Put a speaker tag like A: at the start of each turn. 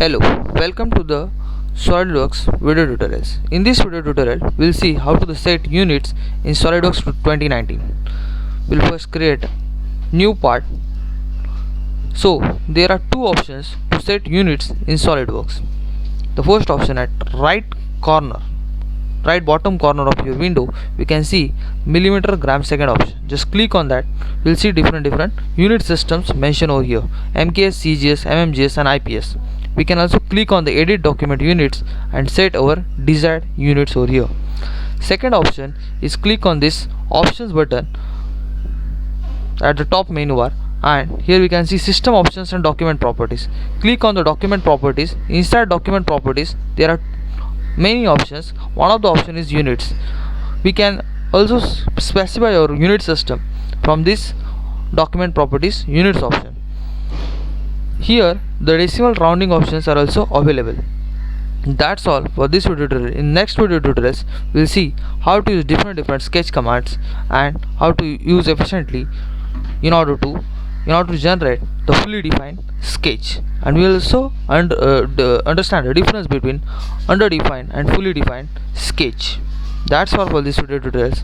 A: Hello, welcome to the Solidworks video tutorials. In this video tutorial, we'll see how to set units in Solidworks 2019. We'll first create new part. So there are two options to set units in Solidworks. The first option at right bottom corner of your window, we can see millimeter gram second option. Just click on that. We'll see different unit systems mentioned over here: MKS, CGS, MMGS and IPS. We can also click on the edit document units and set our desired units over here. Second option is click on this options button at the top menu bar, and here we can see system options and document properties. Click on the document properties. Inside document properties there are many options. One of the option is units. We can also specify our unit system from this document properties units option. Here the decimal rounding options are also available. That's all for this video tutorial. In next video tutorials we'll see how to use different sketch commands and how to use efficiently in order to generate the fully defined sketch, and we will also understand the difference between underdefined and fully defined sketch. That's all for this video tutorials.